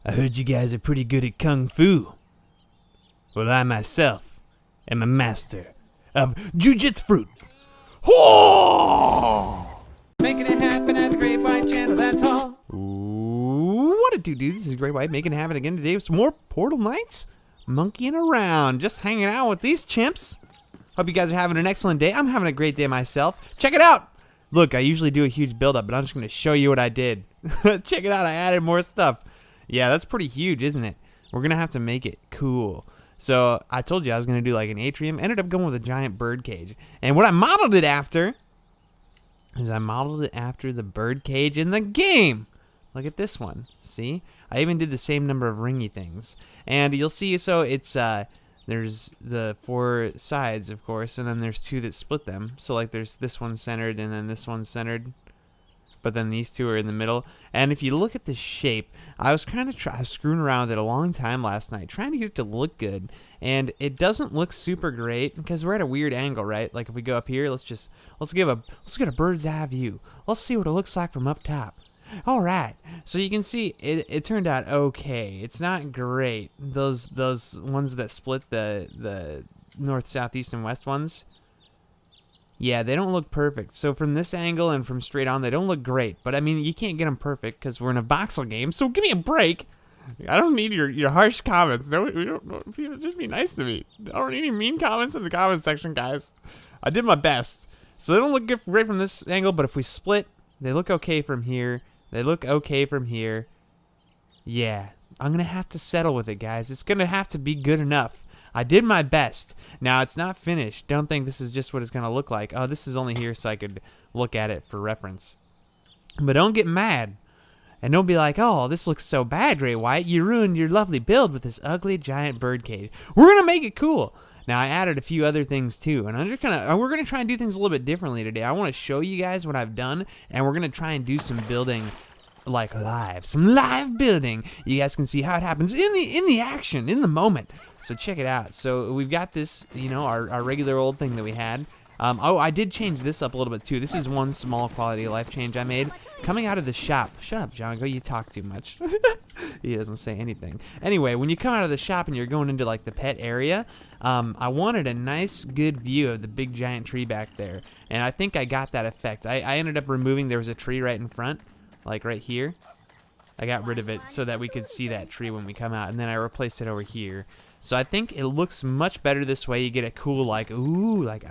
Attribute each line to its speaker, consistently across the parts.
Speaker 1: I heard you guys are pretty good at Kung Fu. Well, I myself am a master of Jujitsu fruit. Making it happen at the Great White Channel, that's all. What it do, dude? This is Great White making it happen again today with some more Portal Knights. Monkeying around, just hanging out with these chimps. Hope you guys are having an excellent day. I'm having a great day myself. Check it out. Look, I usually do a huge build-up, but I'm just going to show you what I did. Check it out. I added more stuff. Yeah, that's pretty huge, isn't it? We're going to have to make it cool. So I told you I was going to do like an atrium. Ended up going with a giant birdcage. And what I modeled it after is I modeled it after the birdcage in the game. Look at this one. See? I even did the same number of ringy things. And you'll see, so it's there's the 4 sides, of course, and then there's 2 that split them. So like there's this one centered and then this one centered. But then these 2 are in the middle. And if you look at the shape, I was kind of screwing around with it a long time last night, trying to get it to look good. And it doesn't look super great because we're at a weird angle, right? Like if we go up here, let's get a bird's eye view. Let's see what it looks like from up top. All right, so you can see it turned out okay. It's not great. Those ones that split the north, south, east, and west ones. Yeah, they don't look perfect. So from this angle and from straight on, they don't look great. But I mean, you can't get them perfect because we're in a voxel game. So give me a break. I don't need your harsh comments. No, we don't. Just be nice to me. I don't need any mean comments in the comment section, guys. I did my best. So they don't look great from this angle, but if we split, they look okay from here. They look okay from here. Yeah, I'm going to have to settle with it, guys. It's going to have to be good enough. I did my best. Now, it's not finished. Don't think this is just what it's going to look like. Oh, this is only here so I could look at it for reference. But don't get mad. And don't be like, oh, this looks so bad, Great White. You ruined your lovely build with this ugly giant birdcage. We're going to make it cool. Now, I added a few other things, too, and we're going to try and do things a little bit differently today. I want to show you guys what I've done, and we're going to try and do some building, like some live building. You guys can see how it happens in the action, in the moment. So check it out. So we've got this, our regular old thing that we had. Oh, I did change this up a little bit, too. This is one small quality of life change I made. Coming out of the shop. Shut up, Jongo. You talk too much. He doesn't say anything. Anyway, when you come out of the shop and you're going into, like, the pet area, I wanted a nice, good view of the big, giant tree back there. And I think I got that effect. I ended up removing, there was a tree right in front, like right here. I got rid of it so that we could see that tree when we come out. And then I replaced it over here. So I think it looks much better this way. You get a cool, like, ooh, like,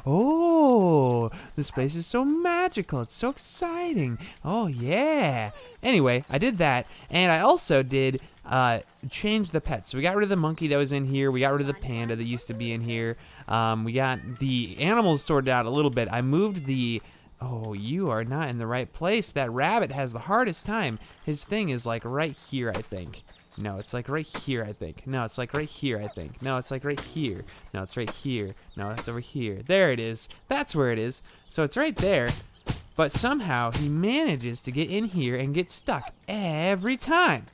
Speaker 1: oh, this place is so magical. It's so exciting. Oh, yeah. Anyway, I did that. And I also did change the pets. So we got rid of the monkey that was in here. We got rid of the panda that used to be in here. We got the animals sorted out a little bit. I moved the... Oh, you are not in the right place. That rabbit has the hardest time. His thing is, like, right here, I think. No, it's like right here, I think. No, it's like right here, I think. No, it's like right here. No, it's right here. No, it's over here. There it is. That's where it is. So it's right there. But somehow he manages to get in here and get stuck every time.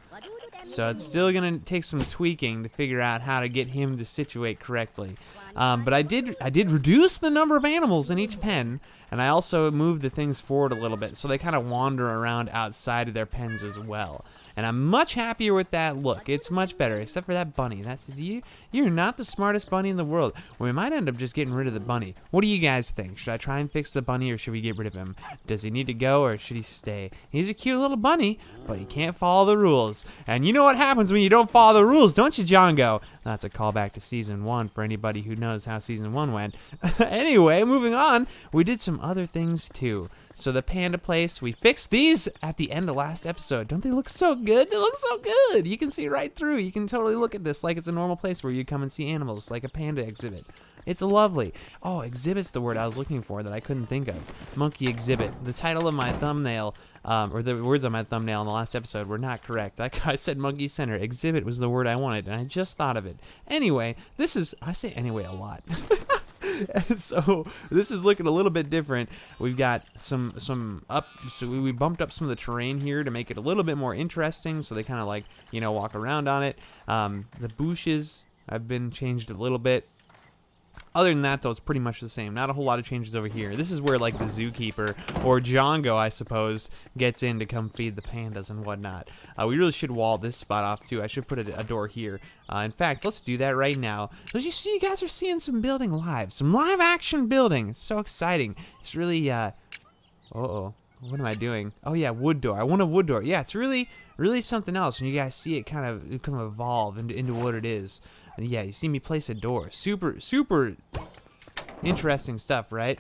Speaker 1: So it's still going to take some tweaking to figure out how to get him to situate correctly. But I did reduce the number of animals in each pen, and I also moved the things forward a little bit so they kind of wander around outside of their pens as well. And I'm much happier with that look. It's much better, except for that bunny. You're not the smartest bunny in the world. We might end up just getting rid of the bunny. What do you guys think? Should I try and fix the bunny, or should we get rid of him? Does he need to go, or should he stay? He's a cute little bunny, but he can't follow the rules. And you know what happens when you don't follow the rules, don't you, Jongo? That's a callback to Season 1 for anybody who knows how Season 1 went. Anyway, moving on, we did some other things, too. So the panda place, we fixed these at the end of last episode. Don't they look so good? They look so good. You can see right through. You can totally look at this like it's a normal place where you come and see animals, like a panda exhibit. It's lovely. Oh, exhibit's the word I was looking for that I couldn't think of. Monkey exhibit. The title of my thumbnail, or the words on my thumbnail in the last episode were not correct. I said monkey center. Exhibit was the word I wanted, and I just thought of it. Anyway, I say anyway a lot. So this is looking a little bit different. We've got some up, so we bumped up some of the terrain here to make it a little bit more interesting, so they kind of like, walk around on it. The bushes have been changed a little bit. Other than that, though, it's pretty much the same. Not a whole lot of changes over here. This is where, like, the zookeeper, or Jongo, I suppose, gets in to come feed the pandas and whatnot. We really should wall this spot off, too. I should put a door here. In fact, let's do that right now. So as you see, you guys are seeing some building live. Some live-action building. It's so exciting. It's really, uh-oh. What am I doing? Oh, yeah, wood door. I want a wood door. Yeah, it's really something else when you guys see it kind of evolve into what it is. And yeah, you see me place a door. Super interesting stuff, right?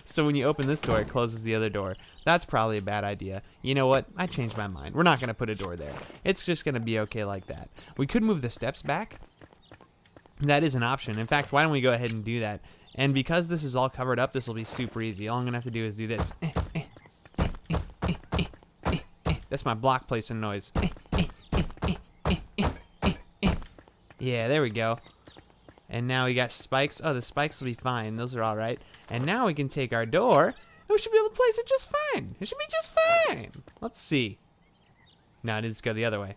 Speaker 1: So when you open this door, it closes the other door. That's probably a bad idea. You know what? I changed my mind. We're not going to put a door there. It's just going to be okay like that. We could move the steps back. That is an option. In fact, why don't we go ahead and do that? And because this is all covered up, this will be super easy. All I'm going to have to do is do this. That's my block placing noise. Yeah, there we go. And now we got spikes. Oh, the spikes will be fine. Those are all right. And now we can take our door, and we should be able to place it just fine. It should be just fine. Let's see. No, it needs to go the other way.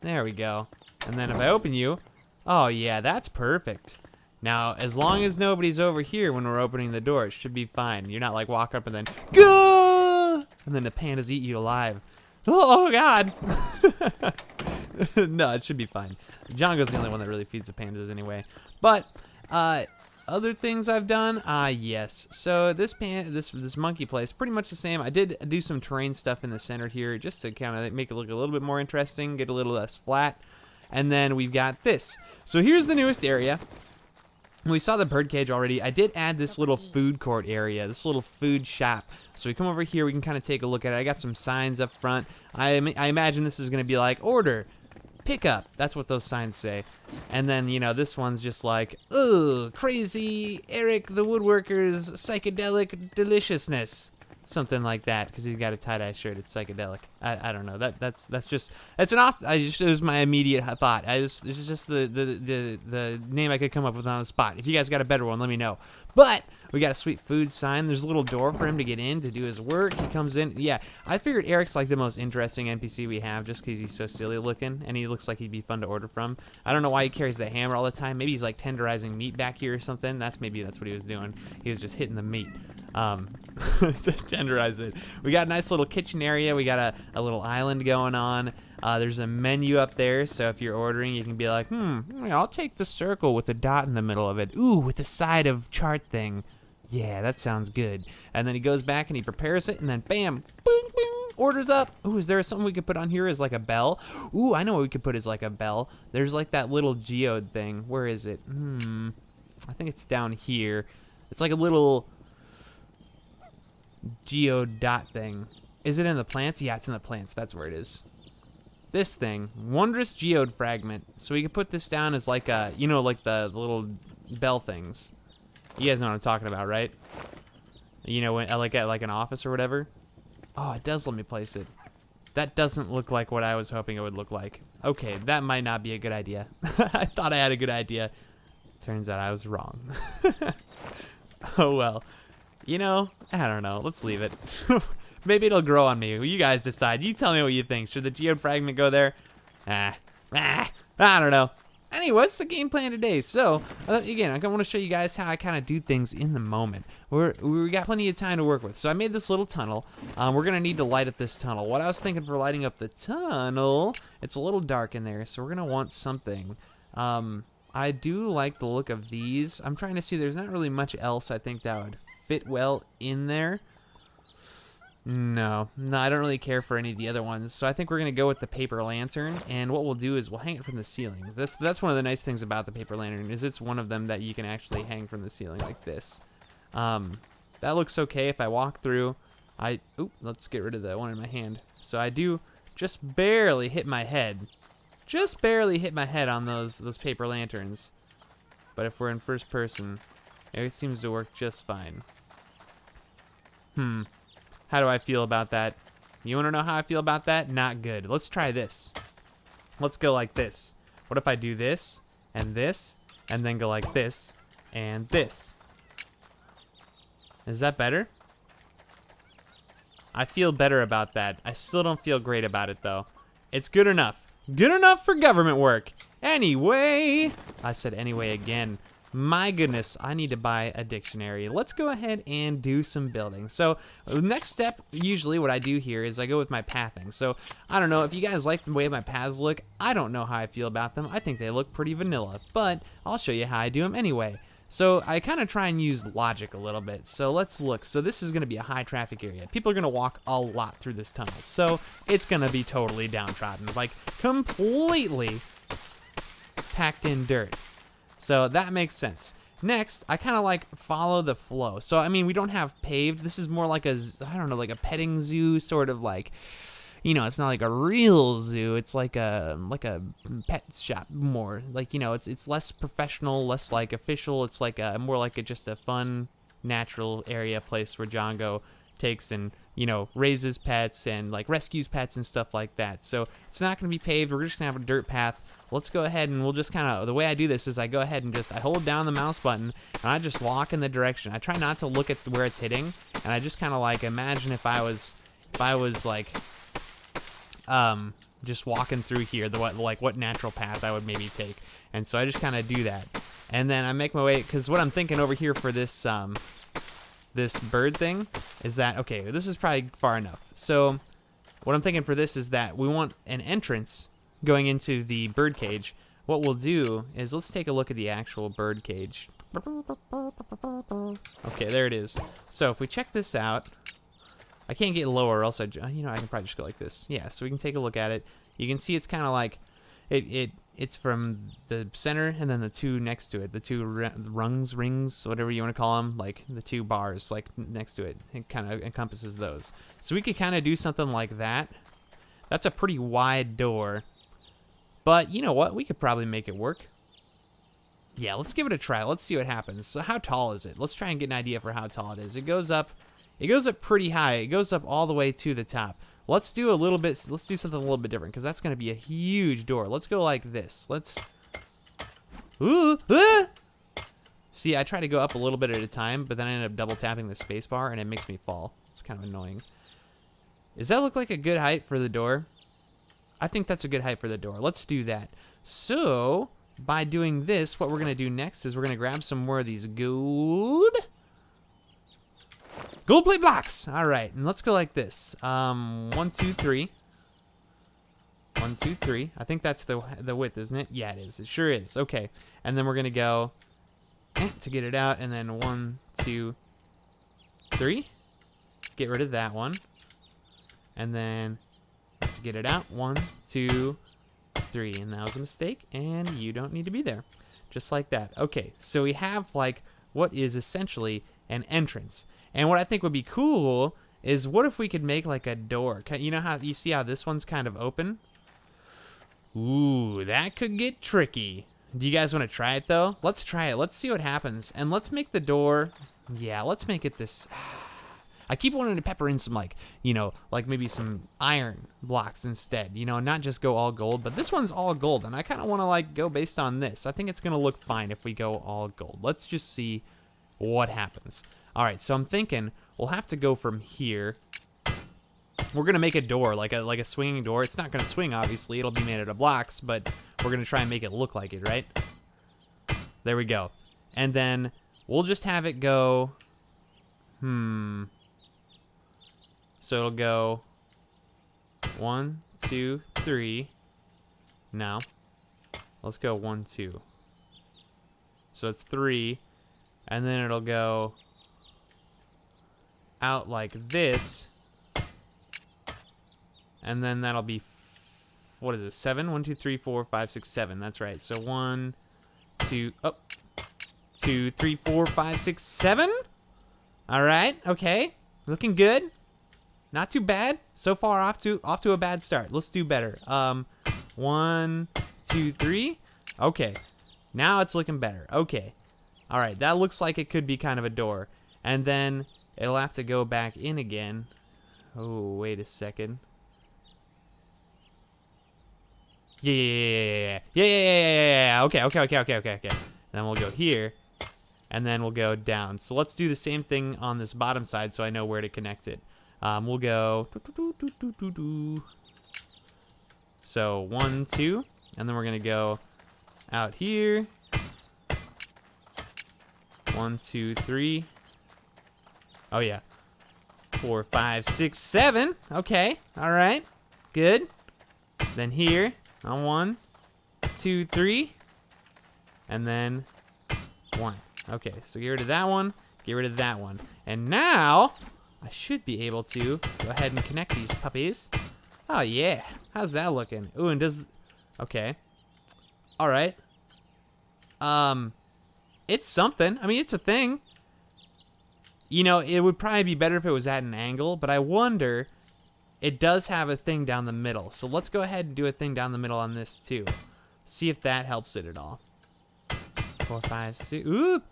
Speaker 1: There we go. And then if I open you, oh yeah, that's perfect. Now, as long as nobody's over here when we're opening the door, it should be fine. You're not like walk up and then go, and then the pandas eat you alive. Oh God. No, it should be fine. Jongo's the only one that really feeds the pandas anyway. But other things I've done, yes. So this monkey place, pretty much the same. I did do some terrain stuff in the center here, just to kind of make it look a little bit more interesting, get a little less flat. And then we've got this. So here's the newest area. We saw the birdcage already. I did add this little food court area, this little food shop. So we come over here, we can kind of take a look at it. I got some signs up front. I imagine this is going to be like, order, pick up. That's what those signs say. And then, you know, this one's just like, ugh, crazy Eric the Woodworker's psychedelic deliciousness. Something like that, because he's got a tie-dye shirt. It's psychedelic. I don't know. That's it was my immediate thought. This is just the name I could come up with on the spot. If you guys got a better one, let me know. But we got a sweet food sign. There's a little door for him to get in to do his work. He comes in. Yeah, I figured Eric's like the most interesting NPC we have, just because he's so silly looking and he looks like he'd be fun to order from. I don't know why he carries the hammer all the time. Maybe he's like tenderizing meat back here or something. Maybe that's what he was doing. He was just hitting the meat. To tenderize it. We got a nice little kitchen area. We got a little island going on. There's a menu up there, so if you're ordering, you can be like, I'll take the circle with the dot in the middle of it. Ooh, with the side of chart thing. Yeah, that sounds good. And then he goes back and he prepares it, and then bam, boom, boom, orders up. Ooh, is there something we could put on here as like a bell? Ooh, I know what we could put as like a bell. There's like that little geode thing. Where is it? I think it's down here. It's like a little geode dot thing. Is it in the plants? Yeah, it's in the plants. That's where it is. This thing, wondrous geode fragment. So we can put this down as like a, you know, like the little bell things. You guys know what I'm talking about, right? You know, when like at like an office or whatever. Oh, it does let me place it. That doesn't look like what I was hoping it would look like. Okay, that might not be a good idea. I thought I had a good idea. Turns out I was wrong. Oh well. You know, I don't know. Let's leave it. Maybe it'll grow on me. You guys decide. You tell me what you think. Should the geode fragment go there? I don't know. Anyway, what's the game plan today? So, again, I want to show you guys how I kind of do things in the moment. We got plenty of time to work with. So I made this little tunnel. We're going to need to light up this tunnel. What I was thinking for lighting up the tunnel, it's a little dark in there, so we're going to want something. I do like the look of these. I'm trying to see. There's not really much else I think that would fit well in there. No, I don't really care for any of the other ones. So I think we're gonna go with the paper lantern, and what we'll do is we'll hang it from the ceiling. That's one of the nice things about the paper lantern, is it's one of them that you can actually hang from the ceiling like this. That looks okay. If I walk through, let's get rid of the one in my hand. So I do just barely hit my head. Just barely hit my head on those paper lanterns. But if we're in first person, it seems to work just fine. How do I feel about that? You want to know how I feel about that? Not good. Let's try this. Let's go like this. What if I do this, and then go like this, and this? Is that better? I feel better about that. I still don't feel great about it, though. It's good enough. Good enough for government work. Anyway. I said anyway again. My goodness, I need to buy a dictionary. Let's go ahead and do some building. So next step, usually what I do here is I go with my pathing. So I don't know if you guys like the way my paths look. I don't know how I feel about them. I think they look pretty vanilla, but I'll show you how I do them anyway. So I kind of try and use logic a little bit. So let's look. So this is going to be a high traffic area. People are going to walk a lot through this tunnel. So it's going to be totally downtrodden, like completely packed in dirt. So that makes sense. Next, I kind of like follow the flow. So, I mean, we don't have paved. This is more like a, I don't know, like a petting zoo, sort of like, you know, it's not like a real zoo. It's like a pet shop more. Like, you know, it's less professional, less like official. It's like a, more like just a fun, natural area place where Jongo takes and, you know, raises pets and like rescues pets and stuff like that. So it's not going to be paved. We're just going to have a dirt path. Let's go ahead and we'll just kind of, the way I do this is I go ahead and just, I hold down the mouse button and I just walk in the direction. I try not to look at where it's hitting, and I just kind of like imagine if I was like, just walking through here, what natural path I would maybe take. And so I just kind of do that. And then I make my way, because what I'm thinking over here for this, this bird thing is that, okay, this is probably far enough. So what I'm thinking for this is that we want an entrance going into the birdcage. What we'll do is let's take a look at the actual birdcage. Okay, there it is. So if we check this out, I can't get lower, or else I can probably just go like this. Yeah, so we can take a look at it. You can see it's kind of like it's from the center and then the two next to it, the two rings, whatever you want to call them, like the two bars like next to it. It kind of encompasses those. So we could kind of do something like that. That's a pretty wide door. But you know what? We could probably make it work. Yeah, let's give it a try. Let's see what happens. So how tall is it? Let's try and get an idea for how tall it is. It goes up pretty high. It goes up all the way to the top. Let's do something a little bit different, because that's going to be a huge door. Let's go like this. See, I try to go up a little bit at a time, but then I end up double tapping the space bar and it makes me fall. It's kind of annoying. Does that look like a good height for the door? I think that's a good height for the door. Let's do that. So, by doing this, what we're going to do next is we're going to grab some more of these gold plate blocks. All right, and let's go like this. 1, 2, 3. 1, 2, 3. I think that's the width, isn't it? Yeah, it is. It sure is. Okay, and then we're going to go to get it out, and then 1, 2, 3. Get rid of that one. And then to get it out, 1, 2, 3, and that was a mistake, and you don't need to be there. Just like that. Okay, so we have like what is essentially an entrance. And what I think would be cool is, what if we could make like a door? You know how you see how this one's kind of open? Ooh, that could get tricky. Do you guys want to try it though? Let's try it. Let's see what happens. And let's make the door, yeah, let's make it this. I keep wanting to pepper in some, like, you know, like maybe some iron blocks instead, you know, not just go all gold, but this one's all gold, and I kind of want to like go based on this. I think it's going to look fine if we go all gold. Let's just see what happens. All right, so I'm thinking we'll have to go from here. We're going to make a door, like a swinging door. It's not going to swing, obviously. It'll be made out of blocks, but we're going to try and make it look like it, right? There we go. And then we'll just have it go, so it'll go 1, 2, 3. Now, let's go 1, 2. So it's 3, and then it'll go out like this, and then that'll be, what is it? 7? 1, 2, 3, 4, 5, 6, 7. That's right. So 1, 2, 2, 3, 4, 5, 6, 7. All right. Okay. Looking good. Not too bad. So far off to a bad start. Let's do better. 1, 2, 3. Okay. Now it's looking better. Okay. All right. That looks like it could be kind of a door. And then it'll have to go back in again. Oh, wait a second. Yeah. Okay. And then we'll go here, and then we'll go down. So let's do the same thing on this bottom side so I know where to connect it. We'll go so 1, 2, and then we're gonna go out here, 1, 2, 3. Oh, yeah. 4, 5, 6, 7. Okay. All right. Good. Then here on 1, 2, 3. And then 1. Okay, so get rid of that one. Get rid of that one. And now I should be able to go ahead and connect these puppies. Oh, yeah. How's that looking? Ooh, and does... Okay. All right. It's something. I mean, it's a thing. You know, it would probably be better if it was at an angle, but I wonder... It does have a thing down the middle. So let's go ahead and do a thing down the middle on this, too. See if that helps it at all. 4, 5, 6. Ooh,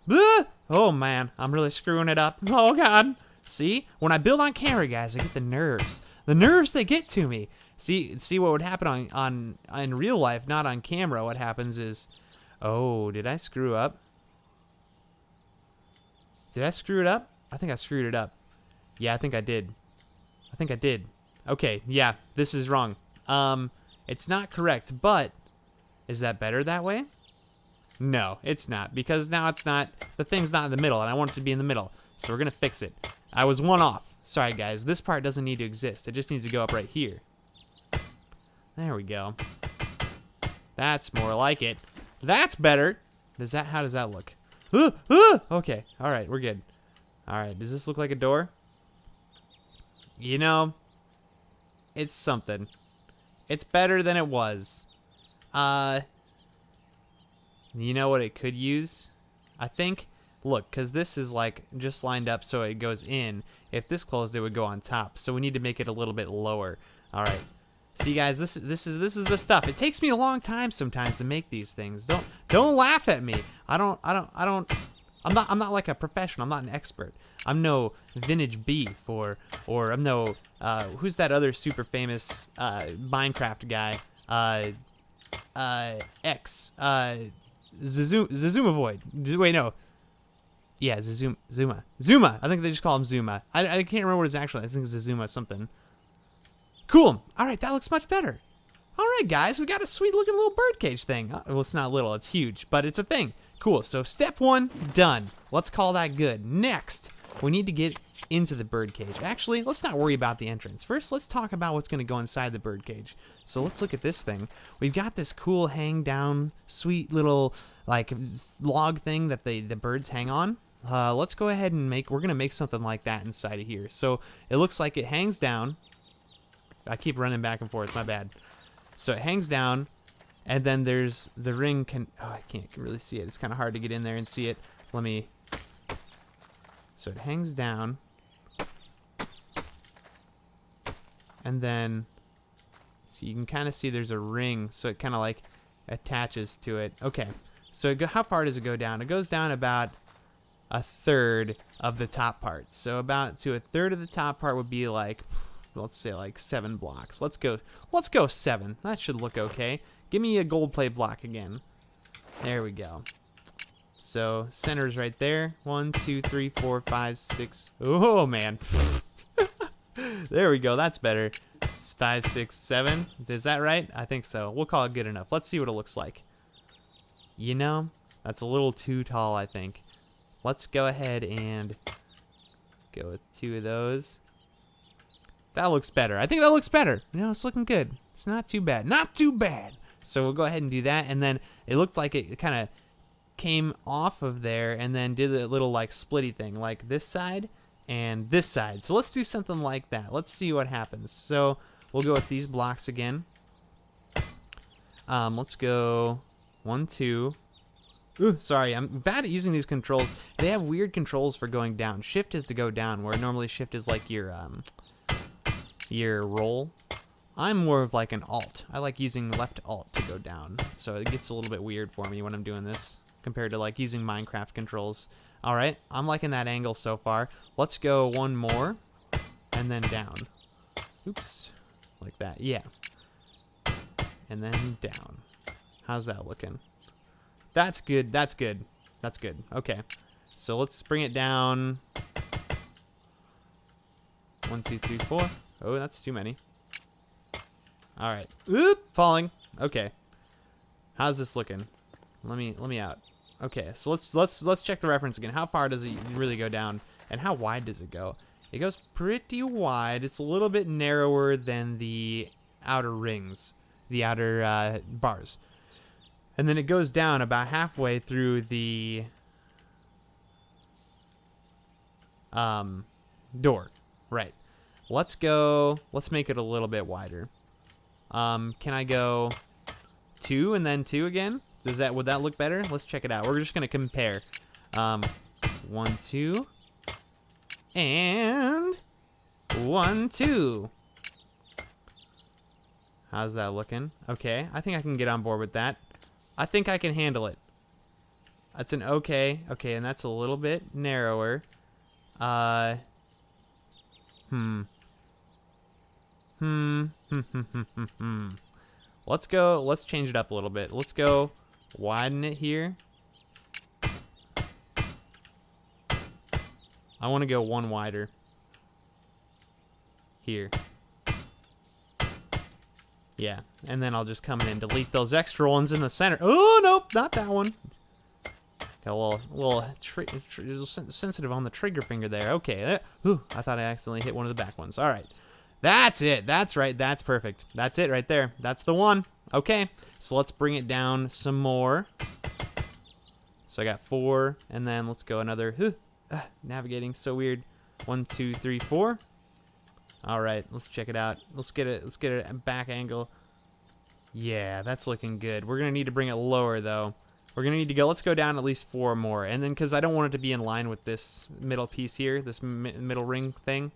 Speaker 1: oh, man. I'm really screwing it up. Oh, God. See? When I build on camera, guys, I get the nerves. The nerves, they get to me. See what would happen in real life, not on camera. What happens is... Oh, did I screw up? Did I screw it up? I think I screwed it up. Yeah, I think I did. I think I did. Okay, yeah, this is wrong. It's not correct, but is that better that way? No, it's not, because now it's not, the thing's not in the middle, and I want it to be in the middle, so we're gonna fix it. I was one off. Sorry, guys, this part doesn't need to exist. It just needs to go up right here. There we go. That's more like it. That's better. How does that look? Okay, all right, we're good. All right, does this look like a door? You know, it's something. It's better than it was. You know what it could use? I think, look, because this is like just lined up so it goes in. If this closed, it would go on top. So we need to make it a little bit lower. All right. See, guys, this is the stuff. It takes me a long time sometimes to make these things. Don't laugh at me. I'm not like a professional. I'm not an expert. I'm no Vintage Beef or I'm no who's that other super famous Minecraft guy? Zuma Void. Wait, no. Yeah, Zuma. I think they just call him Zuma. I can't remember what his actual. I think it's Zuma something. Cool. All right, that looks much better. All right, guys, we got a sweet looking little birdcage thing. Well, it's not little, it's huge, but it's a thing. Cool. So step 1 done. Let's call that good. Next, we need to get into the birdcage. Actually, let's not worry about the entrance. First, let's talk about what's going to go inside the birdcage. So let's look at this thing. We've got this cool hang down, sweet little like log thing that the birds hang on. Let's go ahead and we're going to make something like that inside of here. So it looks like it hangs down. I keep running back and forth, my bad. So it hangs down, and then there's the ring I can't really see it. It's kind of hard to get in there and see it. So it hangs down, and then so you can kind of see there's a ring, so it kind of like attaches to it. Okay, so how far does it go down? It goes down about a third of the top part. So about to a third of the top part would be like, let's say like 7 blocks. Let's go 7. That should look okay. Give me a gold plate block again. There we go. So center's right there. 1, 2, 3, 4, 5, 6. Oh man. There we go. That's better. 5, 6, 7. Is that right? I think so. We'll call it good enough. Let's see what it looks like. You know, that's a little too tall, I think. Let's go ahead and go with 2 of those. That looks better. I think that looks better. You know, it's looking good. It's not too bad. Not too bad. So we'll go ahead and do that. And then it looked like it kind of came off of there and then did a little like splitty thing, like this side and this side. So let's do something like that. Let's see what happens. So we'll go with these blocks again. Let's go 1, 2. Ooh, sorry, I'm bad at using these controls. They have weird controls for going down. Shift is to go down, where normally shift is like your roll. I'm more of like an alt. I like using left alt to go down. So it gets a little bit weird for me when I'm doing this compared to like using Minecraft controls. All right, I'm liking that angle so far. Let's go 1 more and then down. Oops, like that, yeah. And then down. How's that looking? That's good, that's good. That's good, okay. So let's bring it down. 1, 2, 3, 4. Oh, that's too many. All right. Oop, falling. Okay. How's this looking? Let me out. Okay, so let's check the reference again. How far does it really go down, and how wide does it go? It goes pretty wide. It's a little bit narrower than the outer rings, the outer bars, and then it goes down about halfway through the door. Right. Let's go. Let's make it a little bit wider. Can I go 2 and then 2 again? Would that look better? Let's check it out. We're just gonna compare. 1, 2, and 1, 2. How's that looking? Okay, I think I can get on board with that. I think I can handle it. That's an okay. Okay, and that's a little bit narrower. Let's go. Let's change it up a little bit. Let's go widen it here. I want to go 1 wider. Here. Yeah, and then I'll just come in and delete those extra ones in the center. Oh, nope, not that one. Got a little sensitive on the trigger finger there. Okay, I thought I accidentally hit one of the back ones. All right, that's it. That's right. That's perfect. That's it right there. That's the one. Okay, so let's bring it down some more. So I got 4, and then let's go another. Navigating so weird. 1, 2, 3, 4. All right, let's check it out. Let's get a back angle. Yeah, that's looking good. We're gonna need to bring it lower though. We're gonna need to go. Let's go down at least 4 more, and then because I don't want it to be in line with this middle piece here, this middle ring thing.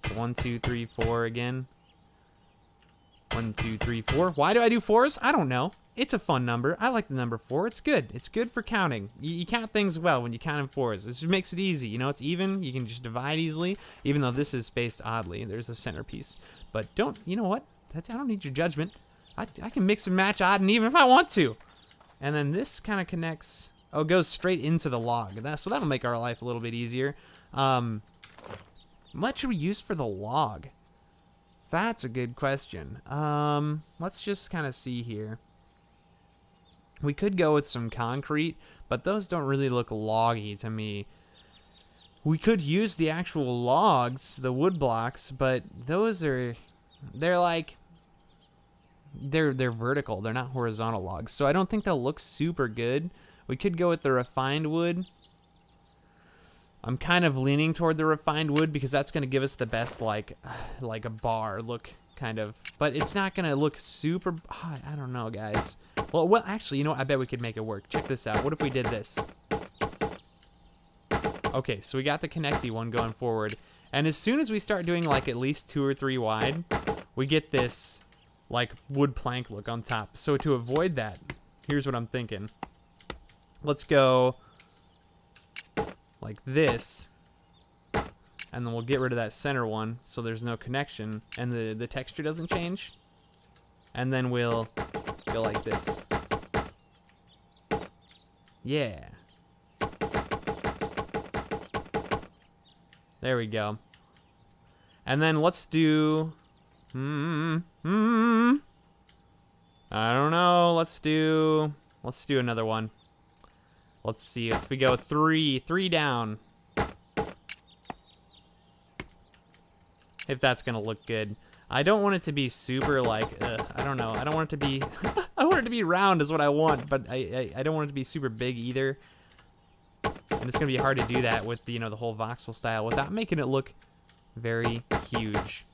Speaker 1: So 1, 2, 3, 4 again. 1, 2, 3, 4. Why do I do 4s? I don't know. It's a fun number. I like the number 4. It's good. It's good for counting. You count things well when you count in 4s. This just makes it easy. You know, it's even. You can just divide easily, even though this is spaced oddly. There's a centerpiece. But don't, you know what? I don't need your judgment. I can mix and match odd and even if I want to. And then this kind of connects. Oh, it goes straight into the log. So that'll make our life a little bit easier. What should we use for the log? That's a good question. Let's just kind of see here. We could go with some concrete, but those don't really look loggy to me. We could use the actual logs, the wood blocks, but those are, they're vertical. They're not horizontal logs, so I don't think they'll look super good. We could go with the refined wood. I'm kind of leaning toward the refined wood because that's going to give us the best like a bar look kind of, but it's not going to look super. I don't know, guys. Well, actually, you know what? I bet we could make it work. Check this out. What if we did this? Okay, so we got the connecty one going forward, and as soon as we start doing like at least 2 or 3 wide, we get this like wood plank look on top. So to avoid that, here's what I'm thinking. Let's go like this, and then we'll get rid of that center one so there's no connection and the texture doesn't change, and then we'll go like this. Yeah, there we go. And then let's do I don't know, let's do another one. Let's see if we go 3 down. If that's gonna look good. I don't want it to be super like, I don't know. I don't want it to be, I want it to be round is what I want, but I don't want it to be super big either. And it's gonna be hard to do that with the, you know, the whole voxel style without making it look very huge.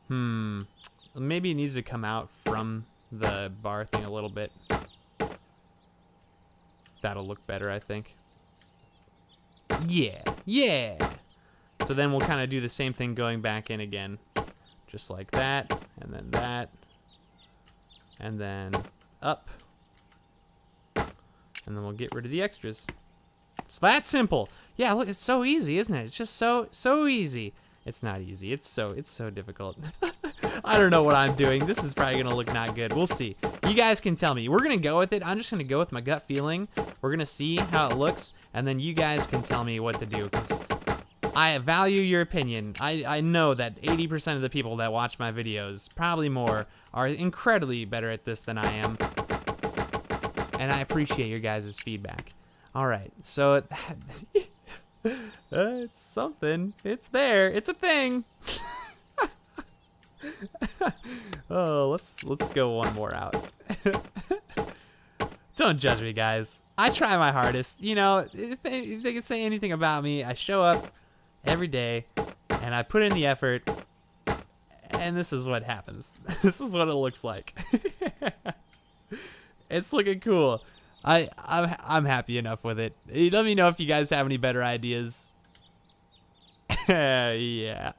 Speaker 1: Maybe it needs to come out from the bar thing a little bit. That'll look better, I think. Yeah, yeah. So then we'll kind of do the same thing going back in again. Just like that, and then that, and then up. And then we'll get rid of the extras. It's that simple. Yeah, look, it's so easy, isn't it? It's just so easy. It's not easy. It's so difficult. I don't know what I'm doing. This is probably gonna look not good. We'll see. You guys can tell me. We're gonna go with it. I'm just gonna go with my gut feeling. We're gonna see how it looks, and then you guys can tell me what to do, because I value your opinion. I know that 80% of the people that watch my videos, probably more, are incredibly better at this than I am. and I appreciate your guys' feedback. All right, so it's something. It's there. It's a thing. Oh, let's go one more out. Don't judge me, guys. I try my hardest. You know, if they can say anything about me, I show up every day, and I put in the effort, and this is what happens. This is what it looks like. It's looking cool. I'm happy enough with it. Let me know if you guys have any better ideas. Yeah.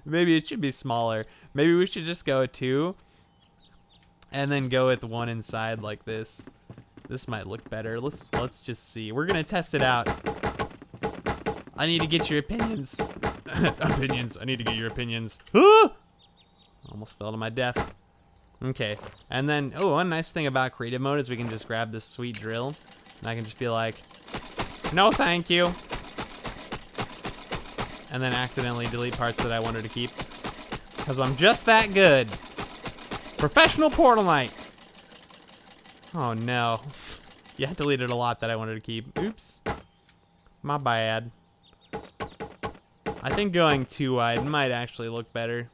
Speaker 1: Maybe it should be smaller. Maybe we should just go 2 and then go with 1 inside like this. This might look better. Let's just see. We're gonna test it out. I need to get your opinions. Opinions. I need to get your opinions. Almost fell to my death. Okay, and then, oh, one nice thing about creative mode is we can just grab this sweet drill, and I can just be like, no thank you, and then accidentally delete parts that I wanted to keep, because I'm just that good. Professional Portal Knight. Oh no. Yeah, I deleted a lot that I wanted to keep. Oops. My bad. I think going too wide might actually look better.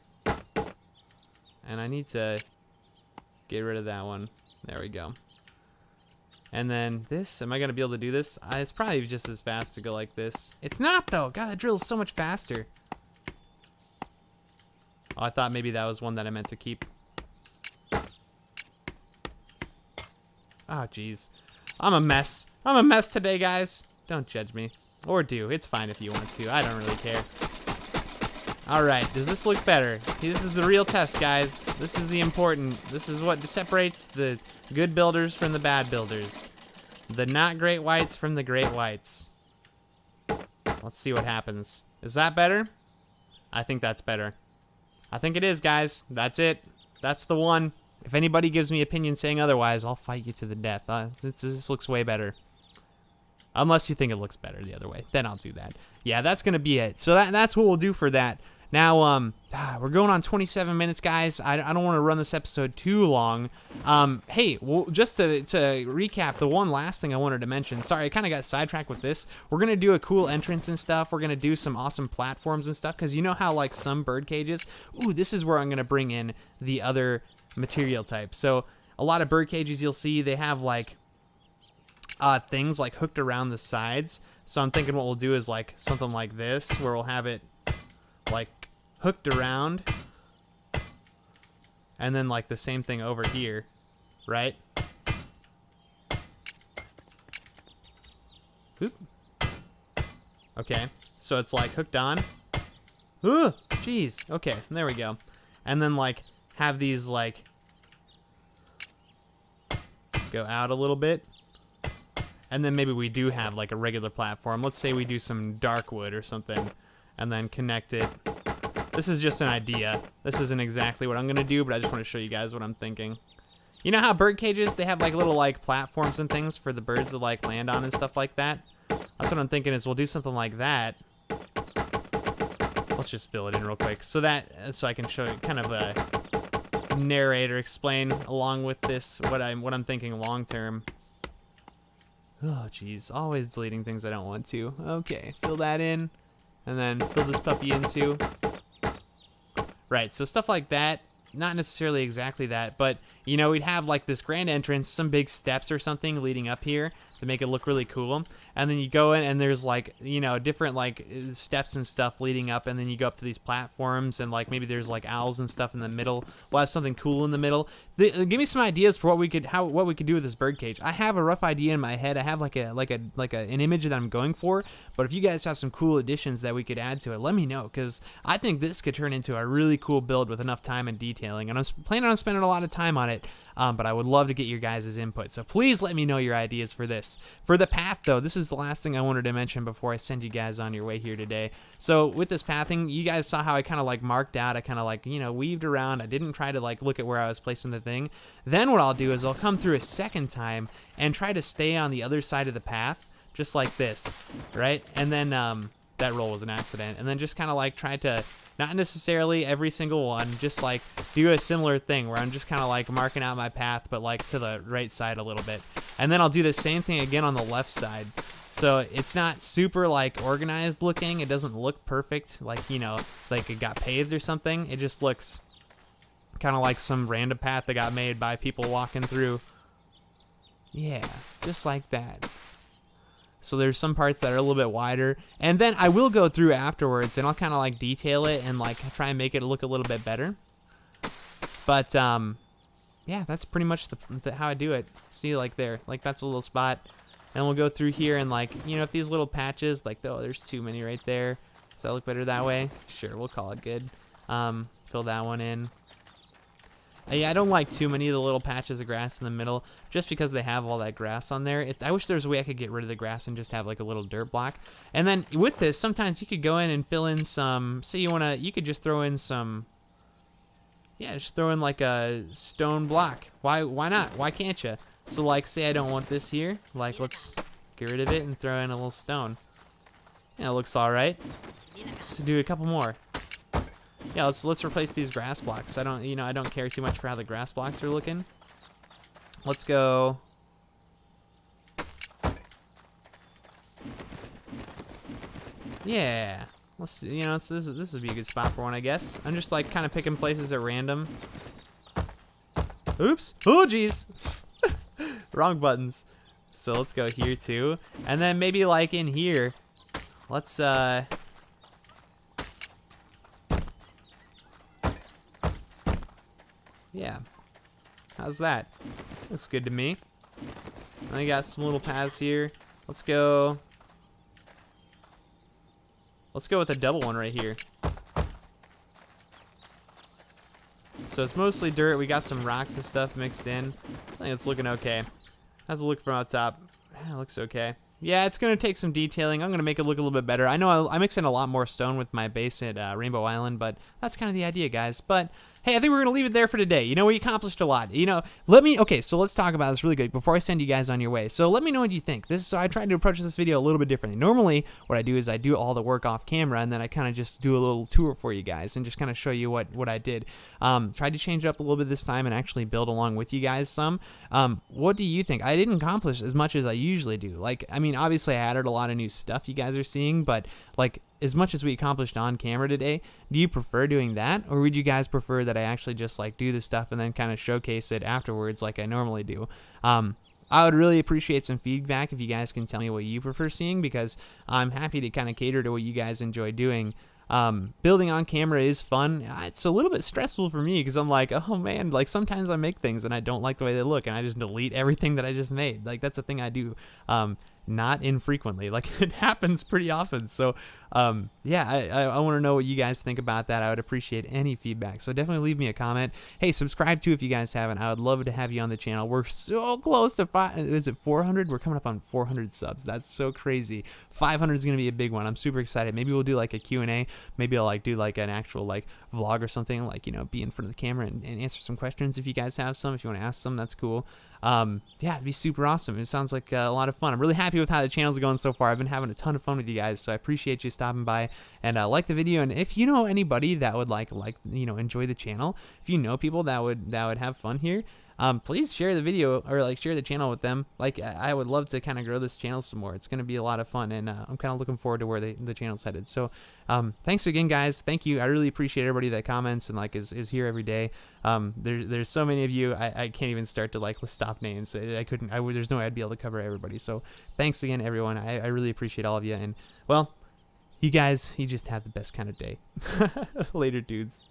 Speaker 1: And I need to get rid of that one. There we go. And then this, am I gonna be able to do this? It's probably just as fast to go like this. It's not though. God, that drill's so much faster. Oh, I thought maybe that was one that I meant to keep. Oh, jeez. I'm a mess. I'm a mess today, guys. Don't judge me. Or do. It's fine if you want to. I don't really care. Alright, does this look better? This is the real test, guys. This is the important. This is what separates the good builders from the bad builders. The not great whites from the great whites. Let's see what happens. Is that better? I think that's better. I think it is, guys. That's it. That's the one. If anybody gives me opinion saying otherwise, I'll fight you to the death. This looks way better. Unless you think it looks better the other way. Then I'll do that. Yeah, that's going to be it. So that's what we'll do for that. Now, we're going on 27 minutes, guys. I don't want to run this episode too long. Hey, well, just to recap, the one last thing I wanted to mention. Sorry, I kind of got sidetracked with this. We're going to do a cool entrance and stuff. We're going to do some awesome platforms and stuff. Because you know how, like, some bird cages... Ooh, this is where I'm going to bring in the other material types. So, a lot of bird cages you'll see, they have, like... things like hooked around the sides. So I'm thinking what we'll do is like something like this, where we'll have it like hooked around, and then like the same thing over here, right? Oop. Okay, so it's like hooked on. Ooh, jeez. Okay, there we go. And then like have these like go out a little bit. And then maybe we do have like a regular platform. Let's say we do some dark wood or something and then connect it. This is just an idea. This isn't exactly what I'm going to do, but I just want to show you guys what I'm thinking. You know how bird cages, they have like little like platforms and things for the birds to like land on and stuff like that? That's what I'm thinking is we'll do something like that. Let's just fill it in real quick. So I can show you kind of a narrator explain along with this what I'm thinking long term. Oh, jeez. Always deleting things I don't want to. Okay, fill that in. And then fill this puppy in too. Right, so stuff like that. Not necessarily exactly that, but, you know, we'd have like this grand entrance, some big steps or something leading up here to make it look really cool. And then you go in and there's like, you know, different like steps and stuff leading up, and then you go up to these platforms and like maybe there's like owls and stuff in the middle. We'll have something cool in the middle. Give me some ideas for what we could do with this birdcage. I have a rough idea in my head. I have an image that I'm going for, but if you guys have some cool additions that we could add to it, let me know, because I think this could turn into a really cool build with enough time and detailing, and I'm planning on spending a lot of time on it. But I would love to get your guys' input, so please let me know your ideas for this. For the path, though, this is the last thing I wanted to mention before I send you guys on your way here today. So with this pathing, you guys saw how I kind of like marked out, I kind of like, you know, weaved around. I didn't try to like look at where I was placing the thing. Then what I'll do is I'll come through a second time and try to stay on the other side of the path, just like this, right? And then that roll was an accident. And then just kind of like try to Not necessarily every single one, just like do a similar thing where I'm just kind of like marking out my path, but like to the right side a little bit. And then I'll do the same thing again on the left side. So it's not super like organized looking. It doesn't look perfect, like, you know, like it got paved or something. It just looks kind of like some random path that got made by people walking through. Yeah, just like that. So there's some parts that are a little bit wider, and then I will go through afterwards and I'll kind of like detail it and like try and make it look a little bit better. But yeah, that's pretty much how I do it. See, like there, like that's a little spot. And we'll go through here and like, you know, if these little patches, like, oh, there's too many right there. Does that look better that way? Sure, we'll call it good. Fill that one in. Yeah, I don't like too many of the little patches of grass in the middle, just because they have all that grass on there. I wish there was a way I could get rid of the grass and just have like a little dirt block. And then with this, sometimes you could go in and fill in some, say you could just throw in some, yeah, just throw in like a stone block. Why not? Why can't you? So like, say I don't want this here, like let's get rid of it and throw in a little stone. Yeah, it looks all right. Let's do a couple more. Yeah, let's replace these grass blocks. I don't care too much for how the grass blocks are looking. Let's go. Yeah. Let's, you know, this would be a good spot for one, I guess. I'm just like kind of picking places at random. Oops. Oh, geez. Wrong buttons. So let's go here too. And then maybe like in here, let's yeah. How's that? Looks good to me. And I got some little paths here. Let's go with a double one right here. So it's mostly dirt. We got some rocks and stuff mixed in. I think it's looking okay. How's it look from up top? Yeah, it looks okay. Yeah, it's going to take some detailing. I'm going to make it look a little bit better. I know I mix in a lot more stone with my base at Rainbow Island, but that's kind of the idea, guys. But hey, I think we're going to leave it there for today. You know, we accomplished a lot. You know, okay, so let's talk about this really quick before I send you guys on your way. So let me know what you think. So I tried to approach this video a little bit differently. Normally, what I do is I do all the work off camera, and then I kind of just do a little tour for you guys and just kind of show you what I did. Tried to change it up a little bit this time and actually build along with you guys some. What do you think? I didn't accomplish as much as I usually do. Like, I mean, obviously I added a lot of new stuff you guys are seeing, but like, as much as we accomplished on camera today, do you prefer doing that, or would you guys prefer that I actually just like do the stuff and then kind of showcase it afterwards like I normally do? I would really appreciate some feedback if you guys can tell me what you prefer seeing, because I'm happy to kind of cater to what you guys enjoy doing. Building on camera is fun. It's a little bit stressful for me because I'm like, oh man, like sometimes I make things and I don't like the way they look and I just delete everything that I just made. Like that's a thing I do. Not infrequently, like it happens pretty often. So yeah, I want to know what you guys think about that. I would appreciate any feedback, so definitely leave me a comment. Hey, subscribe too if you guys haven't. I would love to have you on the channel. We're so close to is it 400? We're coming up on 400 subs. That's so crazy. 500 is gonna be a big one. I'm super excited. Maybe we'll do like a Q&A. Maybe I'll like do like an actual like vlog or something, like, you know, be in front of the camera and answer some questions if you guys have some. If you want to ask some, that's cool. Yeah, it'd be super awesome. It sounds like a lot of fun. I'm really happy with how the channel's going so far. I've been having a ton of fun with you guys, so I appreciate you stopping by and like the video. And if you know anybody that would like you know, enjoy the channel, if you know people that would have fun here, please share the video or like share the channel with them. Like I would love to kind of grow this channel some more. It's going to be a lot of fun, and I'm kind of looking forward to where the channel's headed. So thanks again, guys. Thank you. I really appreciate everybody that comments and like is here every day. There's so many of you. I can't even start to like list off names. There's no way I'd be able to cover everybody. So thanks again, everyone. I really appreciate all of you. And well, you guys, you just have the best kind of day. Later, dudes.